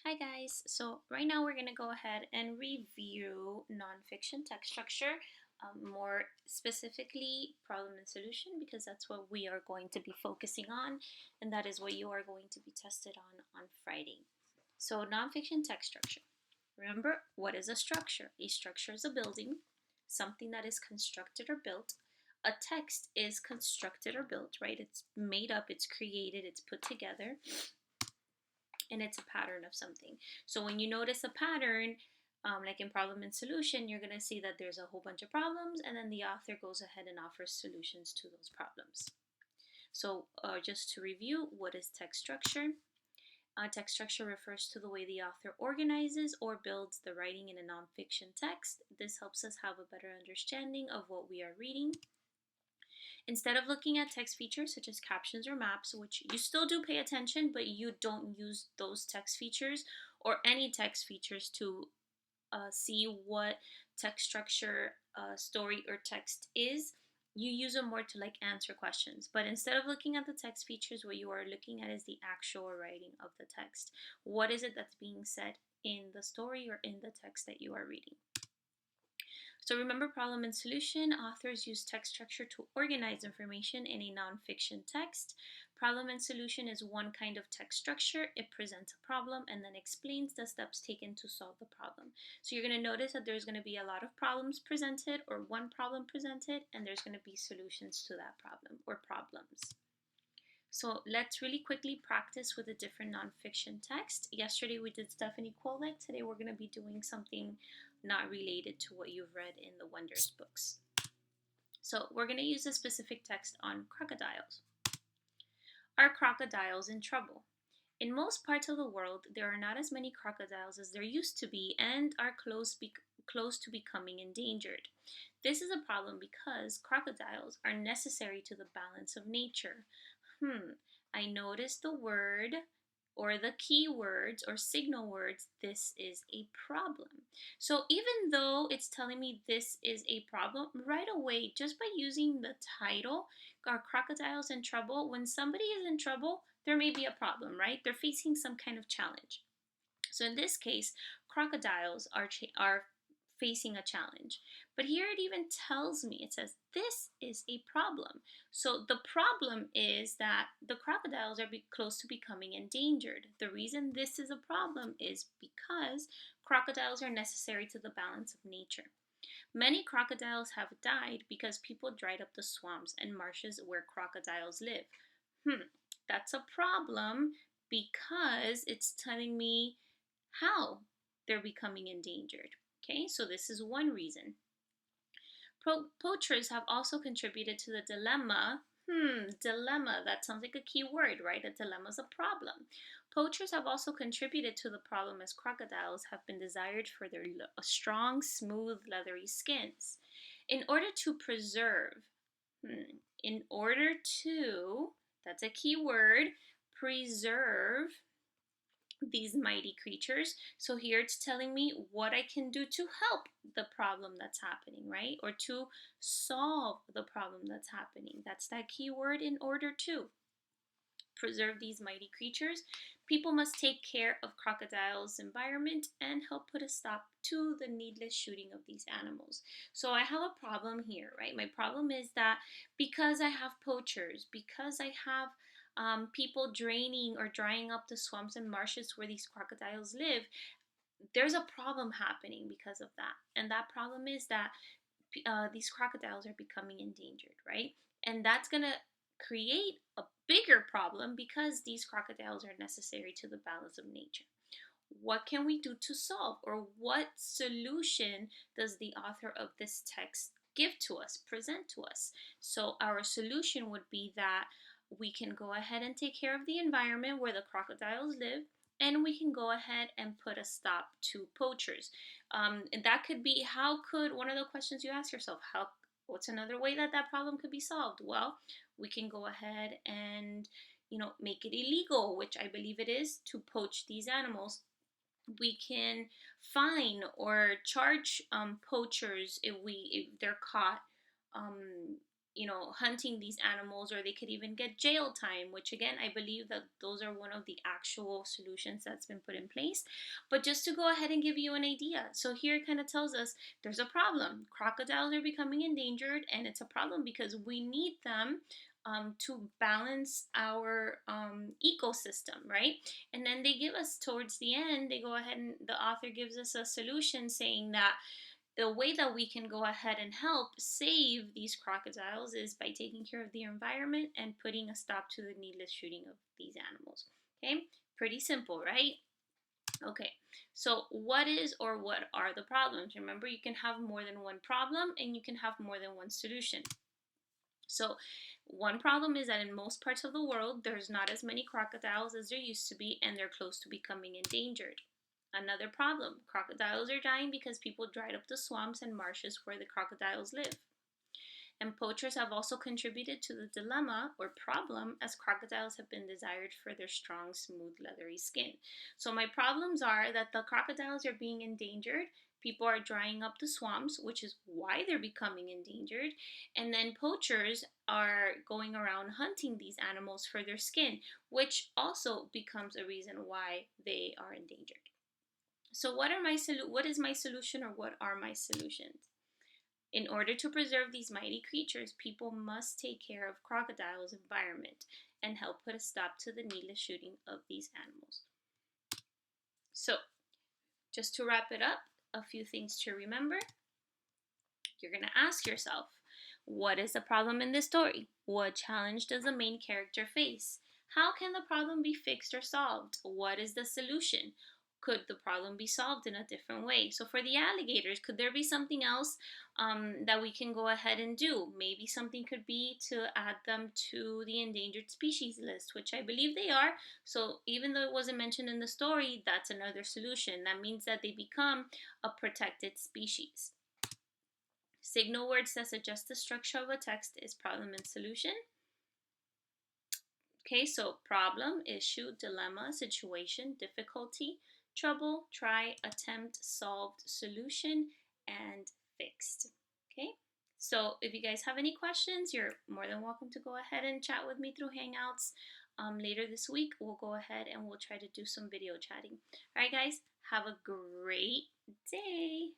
Hi guys, so right now we're going to go ahead and review nonfiction text structure, more specifically problem and solution, because that's what we are going to be focusing on, and that is what you are going to be tested on Friday. So nonfiction text structure. Remember, what is a structure? A structure is a building, something that is constructed or built. A text is constructed or built, right? It's made up, it's created, it's put together, and it's a pattern of something. So when you notice a pattern, like in problem and solution, you're going to see that there's a whole bunch of problems, and then the author goes ahead and offers solutions to those problems. So just to review, what is text structure? Text structure refers to the way the author organizes or builds the writing in a nonfiction text. This helps us have a better understanding of what we are reading. Instead of looking at text features such as captions or maps, which you still do pay attention, but you don't use those text features or any text features to see what text structure, story, or text is, you use them more to like answer questions. But instead of looking at the text features, what you are looking at is the actual writing of the text. What is it that's being said in the story or in the text that you are reading? So remember, problem and solution. Authors use text structure to organize information in a nonfiction text. Problem and solution is one kind of text structure. It presents a problem and then explains the steps taken to solve the problem. So you're going to notice that there's going to be a lot of problems presented or one problem presented, and there's going to be solutions to that problem or problems. So let's really quickly practice with a different nonfiction text. Yesterday we did Stephanie Kwolek. Today we're going to be doing something not related to what you've read in the Wonders books. So we're going to use a specific text on crocodiles. Are crocodiles in trouble? In most parts of the world, there are not as many crocodiles as there used to be and are close to becoming endangered. This is a problem because crocodiles are necessary to the balance of nature. I noticed the word or the keywords or signal words, this is a problem. So even though it's telling me this is a problem, right away, just by using the title, are crocodiles in trouble? When somebody is in trouble, there may be a problem, right? They're facing some kind of challenge. So in this case, crocodiles are facing a challenge. But here it even tells me, it says, this is a problem. So the problem is that the crocodiles are close to becoming endangered. The reason this is a problem is because crocodiles are necessary to the balance of nature. Many crocodiles have died because people dried up the swamps and marshes where crocodiles live. That's a problem because it's telling me how they're becoming endangered. Okay, so this is one reason. Poachers have also contributed to the dilemma. Dilemma, that sounds like a key word, right? A dilemma is a problem. Poachers have also contributed to the problem as crocodiles have been desired for their strong, smooth, leathery skins. In order to preserve, in order to, that's a key word, preserve these mighty creatures. So here it's telling me what I can do to help the problem that's happening, right? Or to solve the problem that's happening. That's that key word, in order to preserve these mighty creatures. People must take care of crocodiles' environment and help put a stop to the needless shooting of these animals. So I have a problem here, right? My problem is that because I have poachers, because I have people draining or drying up the swamps and marshes where these crocodiles live, there's a problem happening because of that. And that problem is that these crocodiles are becoming endangered, right? And that's going to create a bigger problem because these crocodiles are necessary to the balance of nature. What can we do to solve, or what solution does the author of this text give to us, present to us? So our solution would be that we can go ahead and take care of the environment where the crocodiles live, and we can go ahead and put a stop to poachers. And that could be, how could, one of the questions you ask yourself, what's another way that that problem could be solved? Well, we can go ahead and, make it illegal, which I believe it is, to poach these animals. We can fine or charge poachers if they're caught hunting these animals, or they could even get jail time, which again, I believe that those are one of the actual solutions that's been put in place. But just to go ahead and give you an idea, so here it kind of tells us there's a problem. Crocodiles are becoming endangered, and it's a problem because we need them to balance our ecosystem, right? And then they give us, towards the end, they go ahead and the author gives us a solution saying that the way that we can go ahead and help save these crocodiles is by taking care of the environment and putting a stop to the needless shooting of these animals. Okay, pretty simple, right? Okay, so what is or what are the problems? Remember, you can have more than one problem and you can have more than one solution. So one problem is that in most parts of the world, there's not as many crocodiles as there used to be, and they're close to becoming endangered. Another problem, crocodiles are dying because people dried up the swamps and marshes where the crocodiles live. And poachers have also contributed to the dilemma or problem, as crocodiles have been desired for their strong, smooth, leathery skin. So my problems are that the crocodiles are being endangered, people are drying up the swamps, which is why they're becoming endangered, and then poachers are going around hunting these animals for their skin, which also becomes a reason why they are endangered. So what is my solution, or what are my solutions? In order to preserve these mighty creatures, people must take care of crocodiles' environment and help put a stop to the needless shooting of these animals. So, just to wrap it up, a few things to remember. You're going to ask yourself, what is the problem in this story? What challenge does the main character face? How can the problem be fixed or solved? What is the solution? Could the problem be solved in a different way? So for the alligators, could there be something else that we can go ahead and do? Maybe something could be to add them to the endangered species list, which I believe they are. So even though it wasn't mentioned in the story, that's another solution. That means that they become a protected species. Signal words that suggest the structure of a text is problem and solution. Okay, so problem, issue, dilemma, situation, difficulty, trouble, try, attempt, solved, solution, and fixed. Okay, so if you guys have any questions, you're more than welcome to go ahead and chat with me through Hangouts. Later this week, we'll go ahead and we'll try to do some video chatting. All right, guys, have a great day.